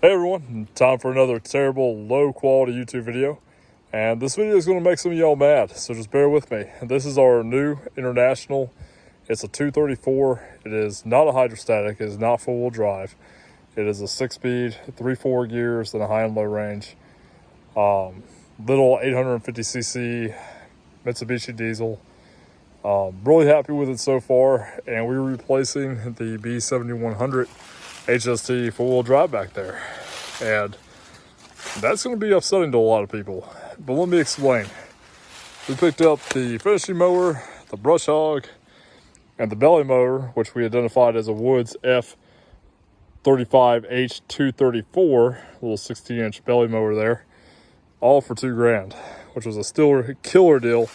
Hey everyone, time for another terrible, low quality YouTube video. And this video is going to make some of y'all mad, so just bear with me. This is our new International. It's a 234. It is not a hydrostatic, it is not four wheel drive. It is a 6-speed, 3/4 gears, and a high and low range. Little 850cc Mitsubishi diesel. Really happy with it so far, and we're replacing the B7100 HST four-wheel drive back there, and that's going to be upsetting to a lot of people. But let me explain. We picked up the finishing mower, the brush hog, and the belly mower, which we identified as a Woods F35H234, little 16-inch belly mower there, all for $2,000, which was a still killer deal.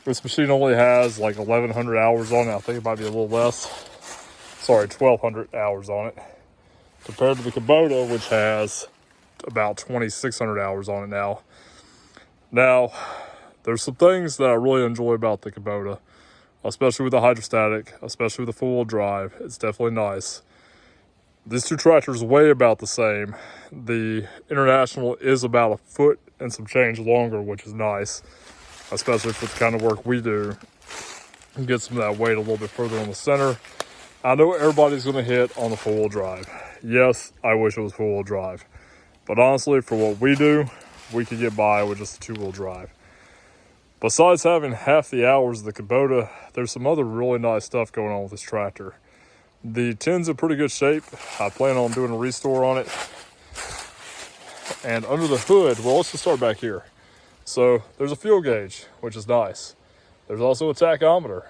This machine only has like 1,100 hours on it. I think it might be a little less. Sorry, 1,200 hours on it, compared to the Kubota, which has about 2,600 hours on it now. Now, there's some things that I really enjoy about the Kubota, especially with the hydrostatic, especially with the four-wheel drive. It's definitely nice. These two tractors weigh about the same. The International is about a foot and some change longer, which is nice, especially for the kind of work we do. Get some of that weight a little bit further on the center. I know everybody's going to hit on the four-wheel drive. Yes, I wish it was four-wheel drive. But honestly, for what we do, we could get by with just a two-wheel drive. Besides having half the hours of the Kubota, there's some other really nice stuff going on with this tractor. The tin's in pretty good shape. I plan on doing a restore on it. And under the hood, well, let's just start back here. So there's a fuel gauge, which is nice. There's also a tachometer.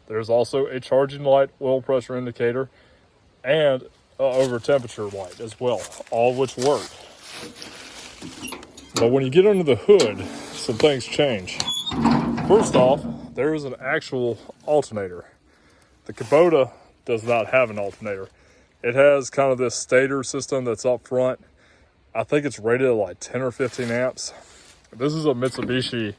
There's also a charging light, oil pressure indicator, and over temperature light as well, all of which work. But when you get under the hood, some things change. First off, there is an actual alternator. The Kubota does not have an alternator. It has kind of this stator system that's up front. I think it's rated at like 10 or 15 amps. This is a Mitsubishi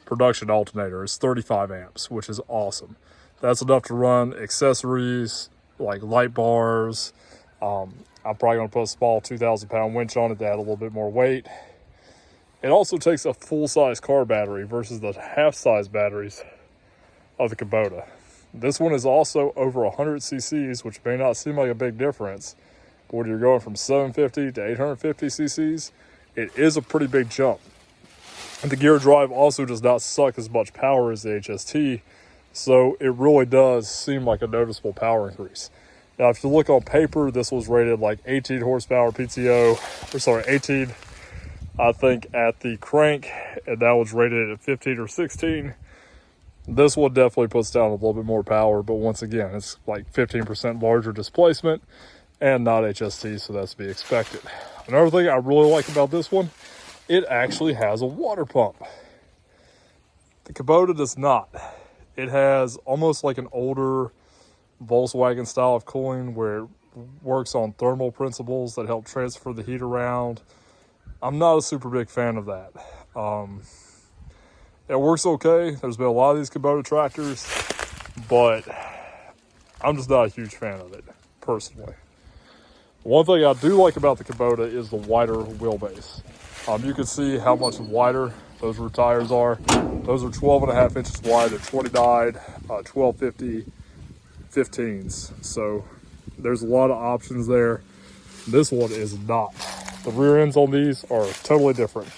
production alternator. It's 35 amps, which is awesome. That's enough to run accessories like light bars. I'm probably going to put a small 2,000-pound winch on it to add a little bit more weight. It also takes a full-size car battery versus the half-size batteries of the Kubota. This one is also over 100 cc's, which may not seem like a big difference. But when you're going from 750 to 850 cc's, it is a pretty big jump. And the gear drive also does not suck as much power as the HST, so it really does seem like a noticeable power increase. Now, if you look on paper, this was rated like 18 horsepower PTO, 18, I think, at the crank, and that was rated at 15 or 16. This one definitely puts down a little bit more power, but once again, it's like 15% larger displacement and not HST, so that's to be expected. Another thing I really like about this one, it actually has a water pump. The Kubota does not. It has almost like an older Volkswagen style of cooling where it works on thermal principles that help transfer the heat around. I'm not a super big fan of that. It works okay. There's been a lot of these Kubota tractors, but I'm just not a huge fan of it, personally. One thing I do like about the Kubota is the wider wheelbase. You can see how much wider those rear tires are. Those are 12.5 inches wide. They're 29, 1250 15s. So there's a lot of options there. This one is not. The rear ends on these are totally different.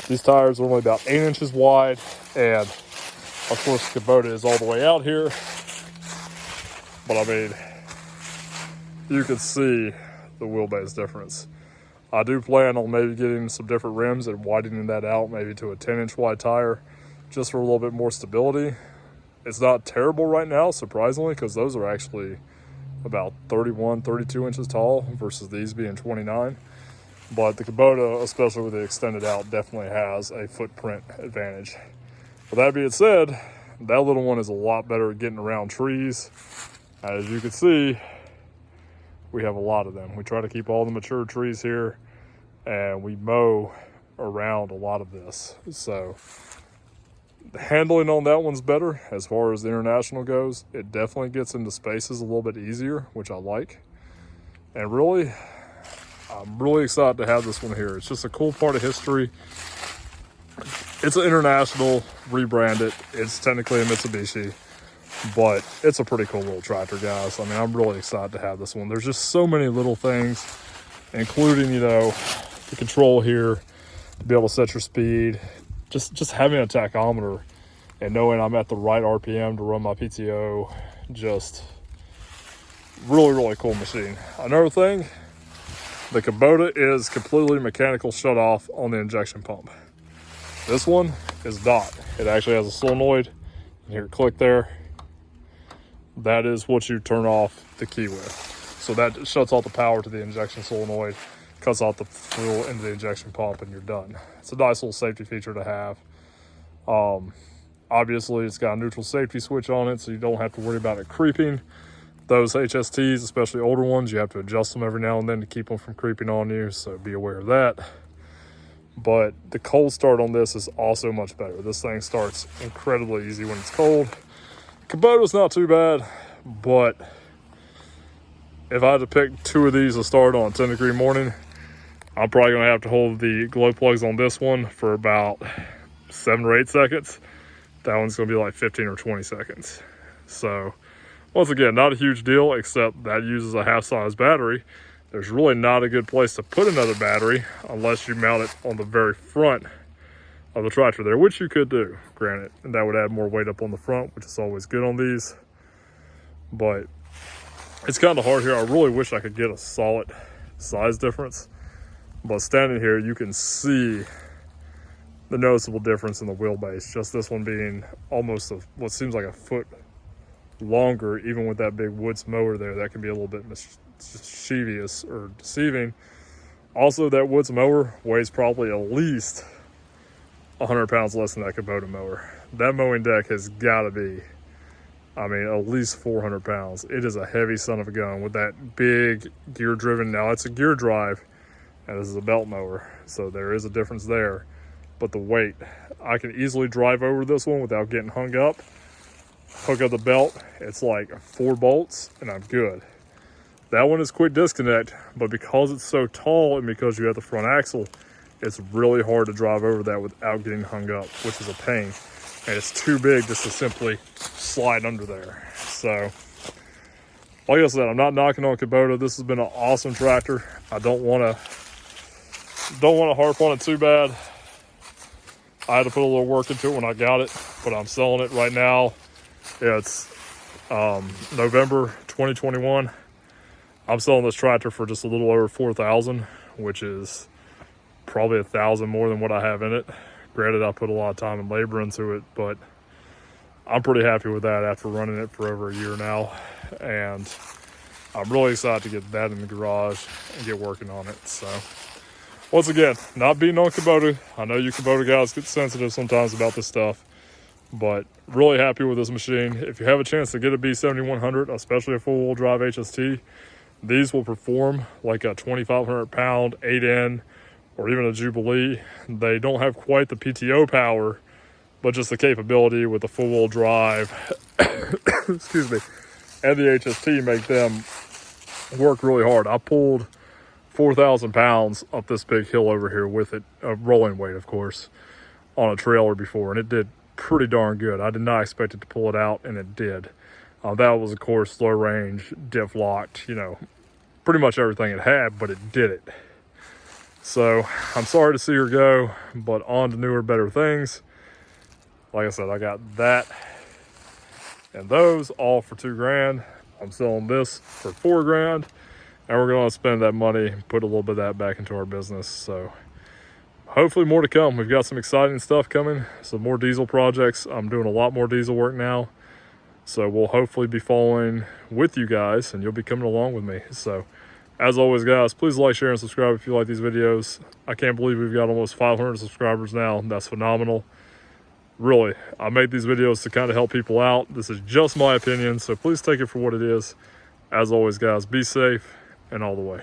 These tires are only about 8 inches wide, and of course the Kubota is all the way out here. But I mean, you can see the wheelbase difference. I do plan on maybe getting some different rims and widening that out maybe to a 10-inch wide tire just for a little bit more stability. It's not terrible right now, surprisingly, because those are actually about 31, 32 inches tall versus these being 29. But the Kubota, especially with the extended out, definitely has a footprint advantage. With that being said, that little one is a lot better at getting around trees. As you can see, we have a lot of them. We try to keep all the mature trees here, and we mow around a lot of this. So the handling on that one's better as far as the International goes. It definitely gets into spaces a little bit easier, which I like. And really, I'm really excited to have this one here. It's just a cool part of history. It's an international, rebranded. It's technically a Mitsubishi, but it's a pretty cool little tractor, guys. I mean, I'm really excited to have this one. There's just so many little things, including, you know, the control here to be able to set your speed. Just having a tachometer and knowing I'm at the right RPM to run my PTO. Just really cool machine. Another thing, the Kubota is completely mechanical shut off on the injection pump. This one is not. It actually has a solenoid. Here, click there. That is what you turn off the key with. So that shuts off the power to the injection solenoid, cuts off the fuel into the injection pump, and you're done. It's a nice little safety feature to have. Obviously, it's got a neutral safety switch on it, so you don't have to worry about it creeping. Those HSTs, especially older ones, you have to adjust them every now and then to keep them from creeping on you, so be aware of that. But the cold start on this is also much better. This thing starts incredibly easy when it's cold. Kubota's not too bad, but if I had to pick two of these to start on a 10-degree morning, I'm probably going to have to hold the glow plugs on this one for about 7 or 8 seconds. That one's going to be like 15 or 20 seconds. So, once again, not a huge deal, except that uses a half-size battery. There's really not a good place to put another battery unless you mount it on the very front of the tractor there, which you could do, granted. And that would add more weight up on the front, which is always good on these. But it's kind of hard here. I really wish I could get a solid size difference. But standing here, you can see the noticeable difference in the wheelbase. Just this one being almost what seems like a foot longer, even with that big Woods mower there. That can be a little bit mischievous or deceiving. Also, that Woods mower weighs probably at least 100 pounds less than that Kubota mower. That mowing deck has got to be, I mean, at least 400 pounds. It is a heavy son of a gun with that big gear driven. Now it's a gear drive and this is a belt mower, so there is a difference there. But the weight, I can easily drive over this one without getting hung up. Hook up the belt, it's like 4 bolts and I'm good. That one is quick disconnect, but because it's so tall and because you have the front axle, it's really hard to drive over that without getting hung up, which is a pain. And it's too big just to simply slide under there. So, like I said, I'm not knocking on Kubota. This has been an awesome tractor. I don't want to harp on it too bad. I had to put a little work into it when I got it, but I'm selling it right now. It's November 2021. I'm selling this tractor for just a little over $4,000, which is probably $1,000 more than what I have in it. Granted, I put a lot of time and labor into it, but I'm pretty happy with that after running it for over a year now. And I'm really excited to get that in the garage and get working on it. So, once again, not beating on Kubota. I know you Kubota guys get sensitive sometimes about this stuff, but really happy with this machine. If you have a chance to get a B7100, especially a four-wheel drive HST, these will perform like a 2,500 pound 8N or even a Jubilee. They don't have quite the PTO power, but just the capability with the four-wheel drive, excuse me, and the HST make them work really hard. I pulled 4,000 pounds up this big hill over here with it, rolling weight, of course, on a trailer before, and it did pretty darn good. I did not expect it to pull it out, and it did. That was, of course, low range, diff locked, you know, pretty much everything it had, but it did it. So I'm sorry to see her go, but on to newer, better things. Like I said, I got that and those all for $2,000. I'm selling this for $4,000, and we're going to spend that money and put a little bit of that back into our business. So hopefully more to come. We've got some exciting stuff coming, some more diesel projects. I'm doing a lot more diesel work now. So we'll hopefully be following with you guys, and you'll be coming along with me. So as always, guys, please like, share, and subscribe if you like these videos. I can't believe we've got almost 500 subscribers now. That's phenomenal. Really, I make these videos to kind of help people out. This is just my opinion, so please take it for what it is. As always, guys, be safe and all the way.